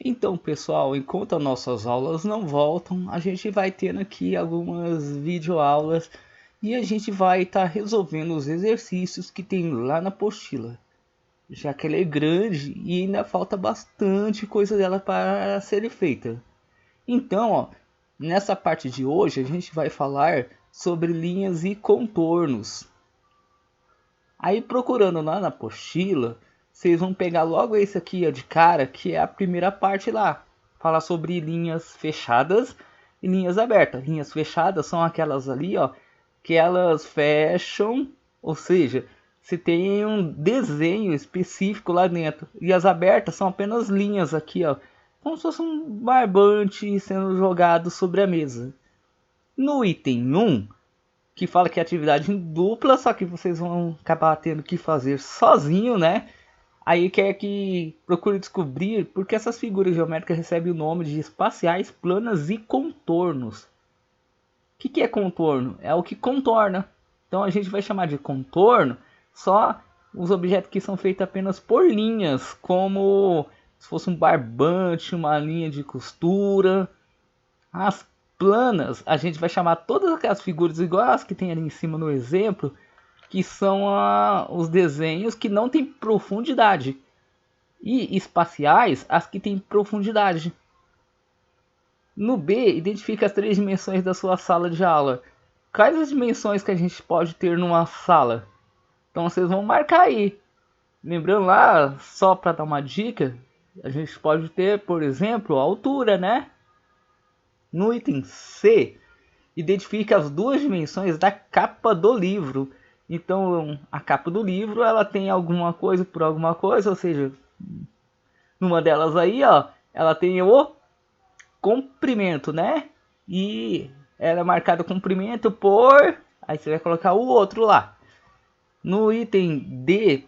Então, pessoal, enquanto as nossas aulas não voltam, a gente vai tendo aqui algumas videoaulas e a gente vai estar resolvendo os exercícios que tem lá na apostila, já que ela é grande e ainda falta bastante coisa dela para ser feita. Então, nessa parte de hoje a gente vai falar sobre linhas e contornos. Aí procurando lá na apostila, vocês vão pegar logo esse aqui de cara, que é a primeira parte lá. Fala sobre linhas fechadas e linhas abertas. Linhas fechadas são aquelas ali, que elas fecham, ou seja, se tem um desenho específico lá dentro. E as abertas são apenas linhas aqui, como se fosse um barbante sendo jogado sobre a mesa. No item 1, que fala que é atividade em dupla, só que vocês vão acabar tendo que fazer sozinho, né? Aí quer que procure descobrir por que essas figuras geométricas recebem o nome de espaciais, planas e contornos. O que é contorno? É o que contorna. Então a gente vai chamar de contorno só os objetos que são feitos apenas por linhas, como se fosse um barbante, uma linha de costura. As planas, a gente vai chamar todas aquelas figuras igual as que tem ali em cima no exemplo, que são os desenhos que não tem profundidade. E espaciais, as que têm profundidade. No B, identifica as 3 dimensões da sua sala de aula. Quais as dimensões que a gente pode ter numa sala? Então vocês vão marcar aí. Lembrando lá, só para dar uma dica, a gente pode ter, por exemplo, a altura, né? No item C, identifica as 2 dimensões da capa do livro. Então, a capa do livro, ela tem alguma coisa por alguma coisa, ou seja, numa delas aí, ela tem o comprimento, né? E ela é marcada comprimento por... Aí você vai colocar o outro lá. No item D,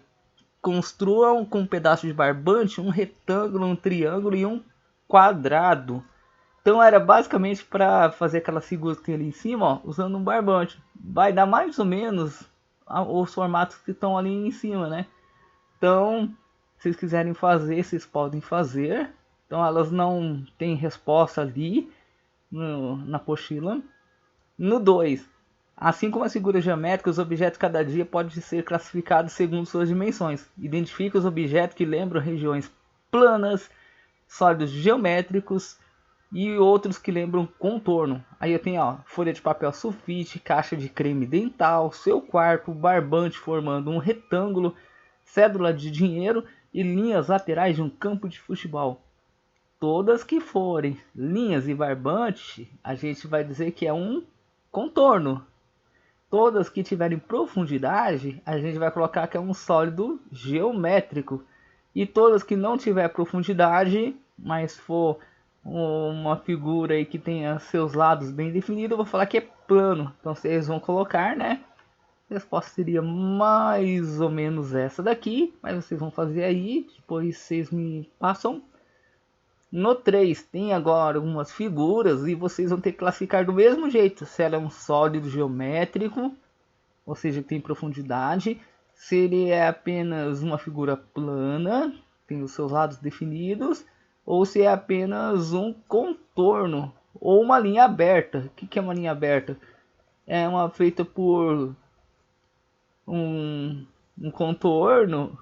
construam com um pedaço de barbante um retângulo, um triângulo e um quadrado. Então era basicamente para fazer aquela figura que tem ali em cima, usando um barbante. Vai dar mais ou menos os formatos que estão ali em cima, né? Então, se vocês quiserem fazer, vocês podem fazer. Então elas não têm resposta ali na apostila. No 2, assim como as figuras geométricas, os objetos cada dia podem ser classificados segundo suas dimensões. Identifique os objetos que lembram regiões planas, sólidos geométricos e outros que lembram contorno. Aí eu tenho folha de papel sulfite, caixa de creme dental, seu quarto, barbante formando um retângulo, cédula de dinheiro e linhas laterais de um campo de futebol. Todas que forem linhas e barbante, a gente vai dizer que é um contorno. Todas que tiverem profundidade, a gente vai colocar que é um sólido geométrico. E todas que não tiver profundidade, mas for uma figura aí que tenha seus lados bem definidos, eu vou falar que é plano. Então vocês vão colocar, né? A resposta seria mais ou menos essa daqui, mas vocês vão fazer aí, depois vocês me passam. No 3 tem agora algumas figuras e vocês vão ter que classificar do mesmo jeito. Se ela é um sólido geométrico, ou seja, tem profundidade. Se ele é apenas uma figura plana, tem os seus lados definidos. Ou se é apenas um contorno ou uma linha aberta. O que é uma linha aberta? É uma feita por um contorno,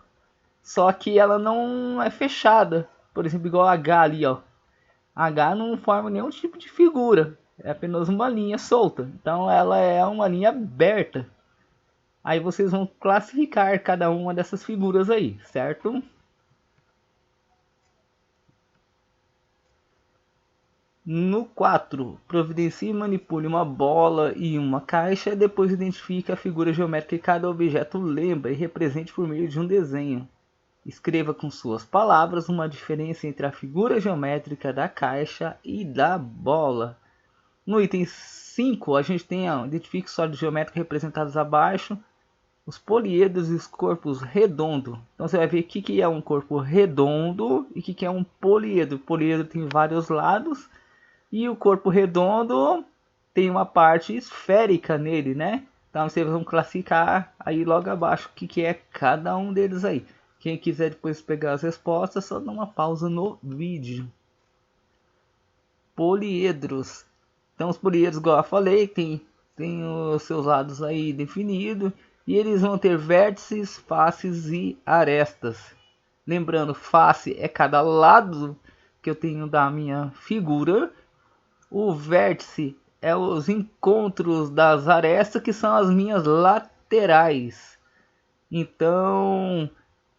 só que ela não é fechada. Por exemplo, igual a H ali, H não forma nenhum tipo de figura, é apenas uma linha solta. Então ela é uma linha aberta. Aí vocês vão classificar cada uma dessas figuras aí, certo? No 4, providencie e manipule uma bola e uma caixa, depois identifique a figura geométrica que cada objeto lembra e represente por meio de um desenho. Escreva com suas palavras uma diferença entre a figura geométrica da caixa e da bola. No item 5, a gente tem identifique sólidos geométricos representados abaixo, os poliedros e os corpos redondos. Então você vai ver o que é um corpo redondo e o que é um poliedro. O poliedro tem vários lados e o corpo redondo tem uma parte esférica nele, né? Então vocês vão classificar aí logo abaixo o que é cada um deles aí. Quem quiser depois pegar as respostas, só dá uma pausa no vídeo. poliedros. Então os poliedros, igual eu falei, tem os seus lados aí definidos e eles vão ter vértices, faces e arestas. Lembrando, face é cada lado que eu tenho da minha figura. O vértice é os encontros das arestas, que são as minhas laterais. Então,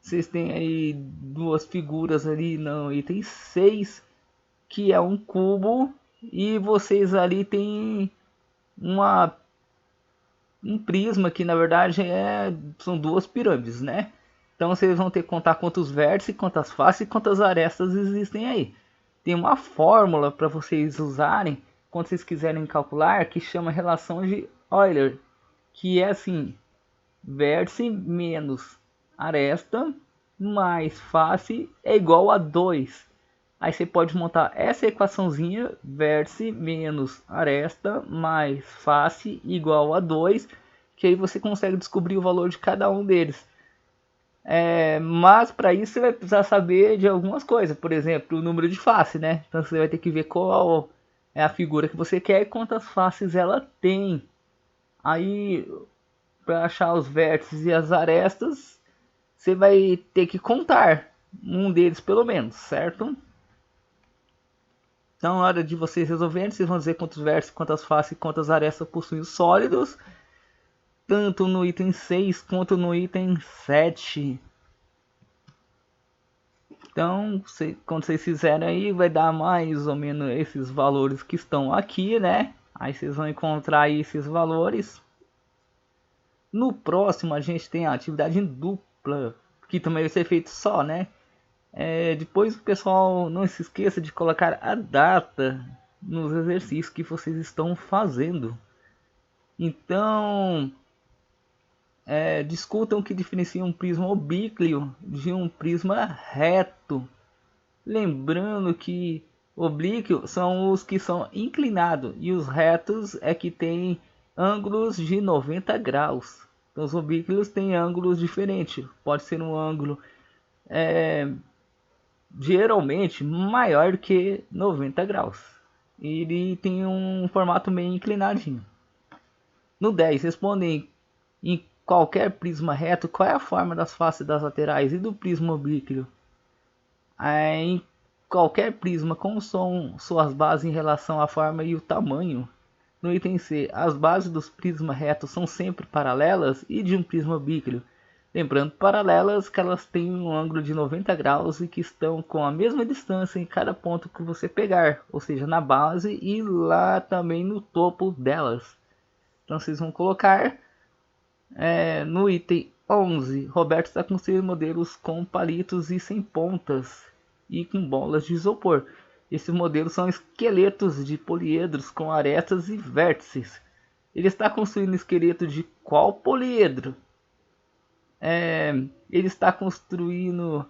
vocês têm aí duas figuras ali no item 6, que é um cubo, e vocês ali tem um prisma, que na verdade são duas pirâmides, né? Então vocês vão ter que contar quantos vértices, quantas faces e quantas arestas existem aí. Tem uma fórmula para vocês usarem quando vocês quiserem calcular, que chama relação de Euler, que é assim: vértice menos aresta mais face é igual a 2. Aí você pode montar essa equaçãozinha: vértice menos aresta mais face igual a 2, que aí você consegue descobrir o valor de cada um deles. Mas para isso você vai precisar saber de algumas coisas, por exemplo, o número de face, né? Então você vai ter que ver qual é a figura que você quer e quantas faces ela tem. Aí, para achar os vértices e as arestas, você vai ter que contar um deles pelo menos, certo? Então, na hora de vocês resolverem, vocês vão dizer quantos vértices, quantas faces e quantas arestas possuem os sólidos, tanto no item 6 quanto no item 7. Então, quando vocês fizerem aí, vai dar mais ou menos esses valores que estão aqui, né? Aí vocês vão encontrar aí esses valores. No próximo, a gente tem a atividade em dupla, que também vai ser feito só, né? Depois o pessoal não se esqueça de colocar a data nos exercícios que vocês estão fazendo. Então, discutam o que diferencia um prisma oblíquo de um prisma reto. Lembrando que oblíquos são os que são inclinados e os retos é que tem ângulos de 90 graus. Então, os oblíquos têm ângulos diferentes. Pode ser um ângulo geralmente maior do que 90 graus. Ele tem um formato meio inclinadinho. No 10, respondem em qualquer prisma reto qual é a forma das faces das laterais e do prisma oblíquo. Em qualquer prisma, como são suas bases em relação à forma e o tamanho. No item C, as bases dos prismas retos são sempre paralelas e de um prisma oblíquo. Lembrando, paralelas que elas têm um ângulo de 90 graus e que estão com a mesma distância em cada ponto que você pegar, ou seja, na base e lá também no topo delas. Então vocês vão colocar no item 11, Roberto está construindo modelos com palitos e sem pontas e com bolas de isopor. Esses modelos são esqueletos de poliedros com arestas e vértices. Ele está construindo esqueleto de qual poliedro? Ele está construindo...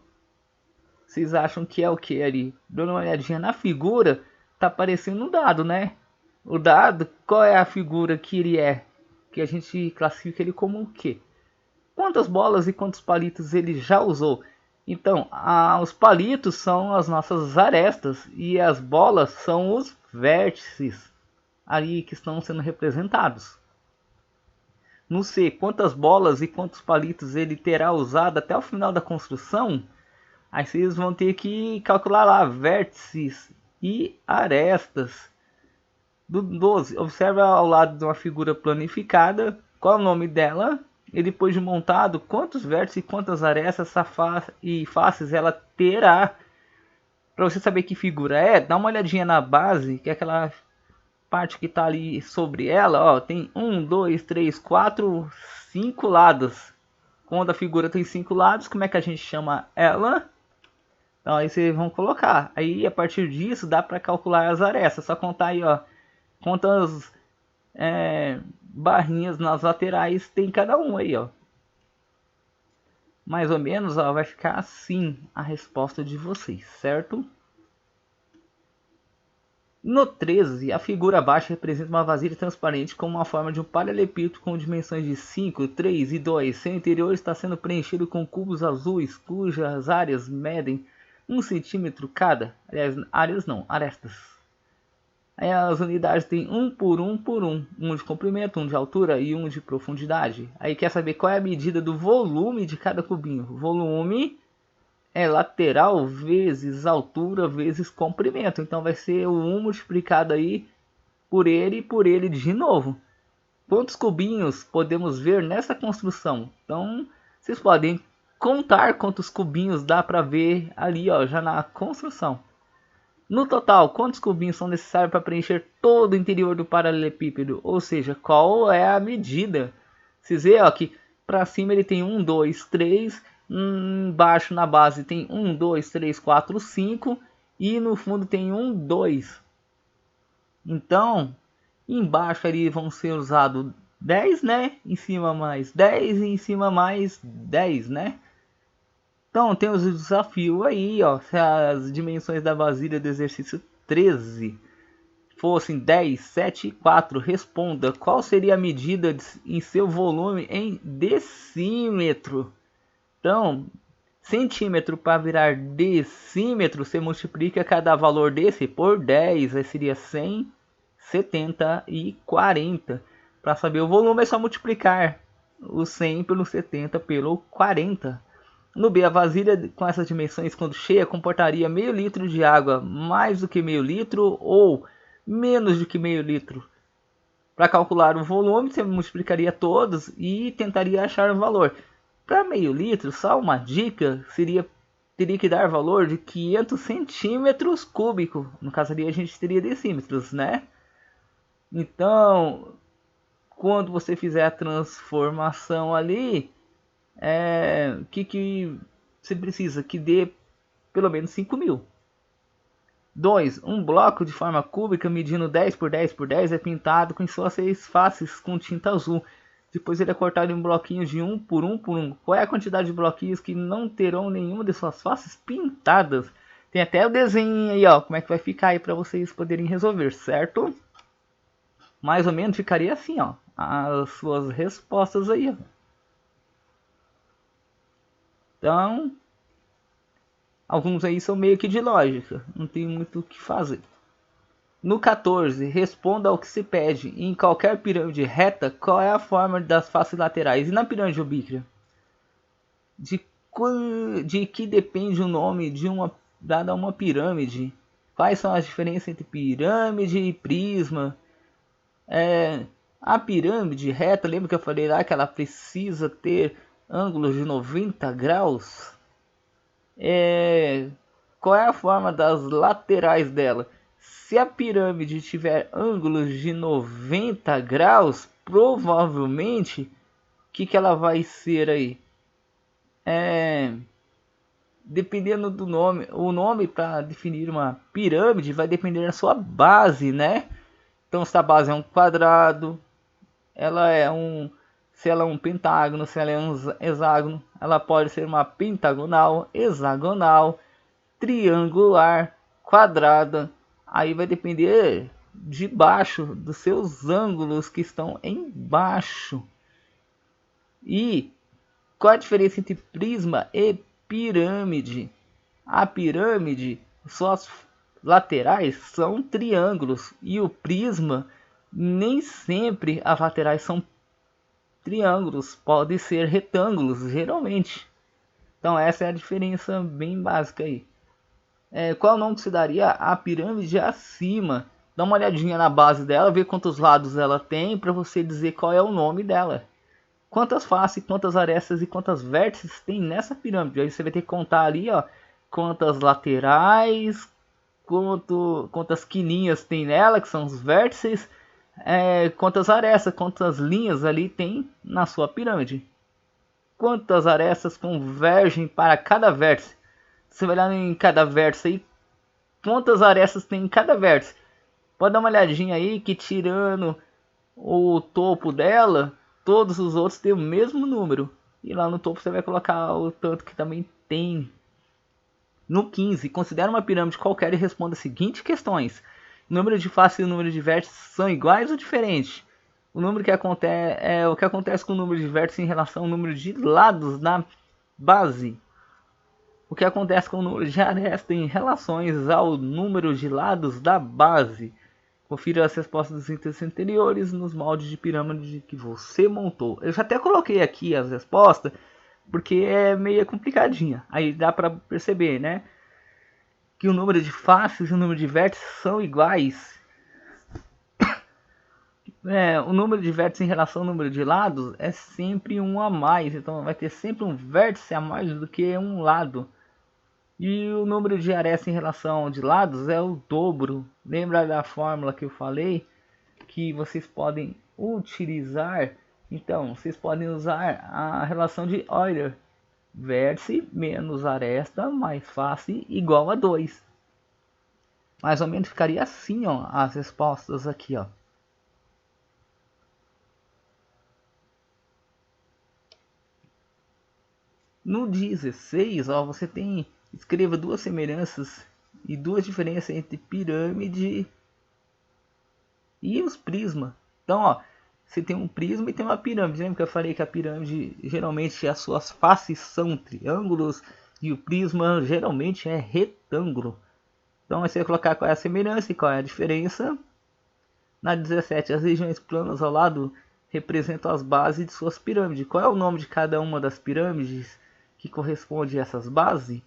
Vocês acham que é o que ali? Dando uma olhadinha na figura, tá aparecendo um dado, né? O dado, qual é a figura que ele é? Que a gente classifica ele como o quê? Quantas bolas e quantos palitos ele já usou? Então, os palitos são as nossas arestas e as bolas são os vértices ali que estão sendo representados. No C, quantas bolas e quantos palitos ele terá usado até o final da construção? Aí vocês vão ter que calcular lá vértices e arestas. Do 12, observa ao lado de uma figura planificada, qual é o nome dela, e depois de montado, quantos vértices e quantas arestas e faces ela terá. Para você saber que figura dá uma olhadinha na base, que é aquela parte que está ali sobre ela, ó, tem 1, 2, 3, 4, 5 lados. Quando a figura tem 5 lados, como é que a gente chama ela? Então aí vocês vão colocar. Aí a partir disso dá para calcular as arestas. Só contar aí, ó, quantas barrinhas nas laterais tem cada um aí, ó. Mais ou menos, ó, vai ficar assim a resposta de vocês, certo? No 13, a figura abaixo representa uma vasilha transparente com uma forma de um paralelepípedo com dimensões de 5, 3 e 2. Seu interior está sendo preenchido com cubos azuis, cujas áreas medem 1 centímetro cada. Aliás, áreas não, arestas. Aí as unidades tem 1 por 1 por 1. Um de comprimento, um de altura e um de profundidade. Aí quer saber qual é a medida do volume de cada cubinho. Volume é lateral vezes altura vezes comprimento. Então vai ser o 1 multiplicado aí por ele e por ele de novo. Quantos cubinhos podemos ver nessa construção? Então vocês podem contar quantos cubinhos dá para ver ali, ó, já na construção. No total, quantos cubinhos são necessários para preencher todo o interior do paralelepípedo? Ou seja, qual é a medida? Vocês veem que para cima ele tem 1, 2, 3. Embaixo na base tem 1, 2, 3, 4, 5. E no fundo tem 1, 2. Então, embaixo ali vão ser usados 10, né? Em cima mais 10 e em cima mais 10, né? Então tem os desafios aí, ó. Se as dimensões da vasilha do exercício 13 fossem 10, 7 e 4, responda qual seria a medida em seu volume em decímetro. Então, centímetro para virar decímetro, você multiplica cada valor desse por 10, aí seria 100, 70 e 40. Para saber o volume é só multiplicar o 100 pelo 70 pelo 40. No B, a vasilha com essas dimensões, quando cheia, comportaria meio litro de água, mais do que meio litro ou menos do que meio litro. Para calcular o volume, você multiplicaria todos e tentaria achar o valor. Para meio litro, só uma dica, teria que dar valor de 500 centímetros cúbicos. No caso ali, a gente teria decímetros, né? Então, quando você fizer a transformação ali, que você precisa? Que dê pelo menos 5.000. 2. Um bloco de forma cúbica medindo 10 por 10 por 10 é pintado com suas 6 faces com tinta azul. Depois ele é cortado em bloquinhos de 1 por 1 por 1. Qual é a quantidade de bloquinhos que não terão nenhuma de suas faces pintadas? Tem até o desenho aí, ó, como é que vai ficar aí para vocês poderem resolver, certo? Mais ou menos ficaria assim, ó, as suas respostas aí, ó. Então, alguns aí são meio que de lógica, não tem muito o que fazer. No 14, responda ao que se pede. Em qualquer pirâmide reta, qual é a forma das faces laterais? E na pirâmide ubíquia? De que depende o nome de uma dada uma pirâmide? Quais são as diferenças entre pirâmide e prisma? A pirâmide reta, lembra que eu falei lá que ela precisa ter ângulos de 90 graus? Qual é a forma das laterais dela? Se a pirâmide tiver ângulos de 90 graus, provavelmente, o que ela vai ser aí? Dependendo do nome, o nome para definir uma pirâmide vai depender da sua base, né? Então, se a base é um quadrado, se ela é um pentágono, se ela é um hexágono, ela pode ser uma pentagonal, hexagonal, triangular, quadrada. Aí vai depender de baixo, dos seus ângulos que estão embaixo. E qual a diferença entre prisma e pirâmide? A pirâmide, suas laterais são triângulos e o prisma nem sempre as laterais são triângulos, pode ser retângulos geralmente. Então essa é a diferença bem básica aí. Qual nome que se daria à pirâmide acima? Dá uma olhadinha na base dela, ver quantos lados ela tem para você dizer qual é o nome dela. Quantas faces, quantas arestas e quantas vértices tem nessa pirâmide? Aí você vai ter que contar ali, ó, quantas laterais, quantas quininhas tem nela, que são os vértices, quantas arestas, quantas linhas ali tem na sua pirâmide. Quantas arestas convergem para cada vértice? Você vai olhar em cada vértice aí, quantas arestas tem em cada vértice. Pode dar uma olhadinha aí que tirando o topo dela, todos os outros têm o mesmo número. E lá no topo você vai colocar o tanto que também tem. No 15, considere uma pirâmide qualquer e responda as seguintes questões. O número de faces e o número de vértices são iguais ou diferentes? O número que o que acontece com o número de vértices em relação ao número de lados na base? O que acontece com o número de arestas em relação ao número de lados da base? Confira as respostas dos itens anteriores nos moldes de pirâmide que você montou. Eu já até coloquei aqui as respostas, porque é meio complicadinha. Aí dá para perceber, né? Que o número de faces e o número de vértices são iguais. O número de vértices em relação ao número de lados é sempre um a mais. Então vai ter sempre um vértice a mais do que um lado. E o número de arestas em relação de lados é o dobro. Lembra da fórmula que eu falei? Que vocês podem utilizar. Então, vocês podem usar a relação de Euler. Vértice menos aresta mais face igual a 2. Mais ou menos ficaria assim, ó, as respostas aqui, ó. No 16, ó, você tem, escreva duas semelhanças e duas diferenças entre pirâmide e os prismas. Então, ó, você tem um prisma e tem uma pirâmide. Lembra que eu falei que a pirâmide, geralmente, as suas faces são triângulos e o prisma, geralmente, é retângulo. Então, você vai colocar qual é a semelhança e qual é a diferença. Na 17, as regiões planas ao lado representam as bases de suas pirâmides. Qual é o nome de cada uma das pirâmides que corresponde a essas bases?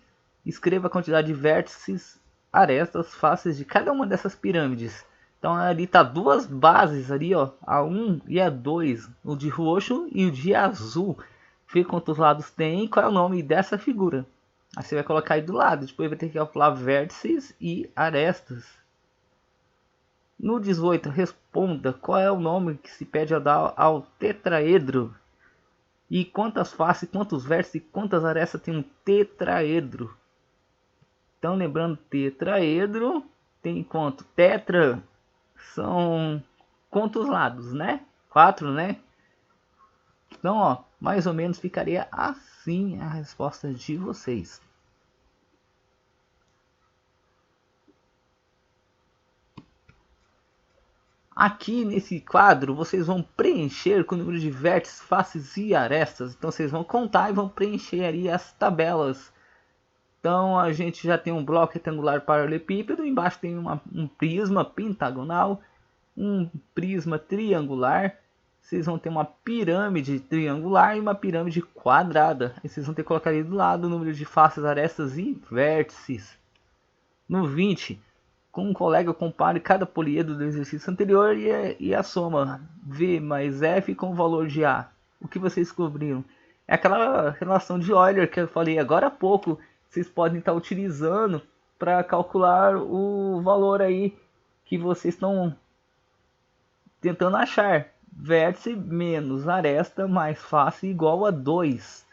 Escreva a quantidade de vértices, arestas, faces de cada uma dessas pirâmides. Então ali tá duas bases ali, ó, a 1 e a 2, o de roxo e o de azul. Vê quantos lados tem e qual é o nome dessa figura. Aí você vai colocar aí do lado, depois vai ter que calcular vértices e arestas. No 18, responda qual é o nome que se pede a dar ao tetraedro. E quantas faces, quantos vértices e quantas arestas tem um tetraedro. Então lembrando, tetraedro tem quanto? Tetra são quantos lados, né? 4, né? Então, ó, mais ou menos ficaria assim a resposta de vocês. Aqui nesse quadro vocês vão preencher com o número de vértices, faces e arestas. Então vocês vão contar e vão preencher ali as tabelas. Então a gente já tem um bloco retangular paralelepípedo, embaixo tem um prisma pentagonal, um prisma triangular. Vocês vão ter uma pirâmide triangular e uma pirâmide quadrada. Aí vocês vão ter que colocar ali do lado o número de faces, arestas e vértices. No 20, com um colega compare cada poliedro do exercício anterior e a soma V mais F com o valor de A. O que vocês descobriram? É aquela relação de Euler que eu falei agora há pouco. Vocês podem estar utilizando para calcular o valor aí que vocês estão tentando achar. Vértice menos aresta mais face igual a 2.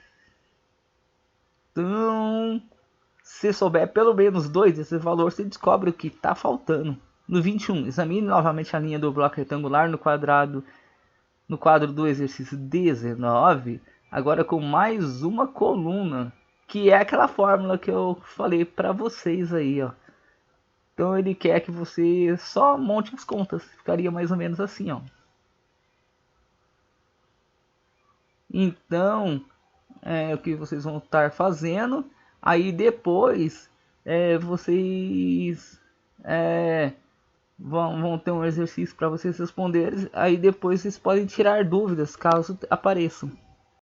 Então, se souber pelo menos 2 desse valor, você descobre o que está faltando. No 21, examine novamente a linha do bloco retangular no quadro do exercício 19, agora com mais uma coluna, que é aquela fórmula que eu falei para vocês aí, ó. Então ele quer que você só monte as contas, ficaria mais ou menos assim, ó. Então, o que vocês vão estar fazendo, aí depois vocês vão ter um exercício para vocês responderem, aí depois vocês podem tirar dúvidas caso apareçam.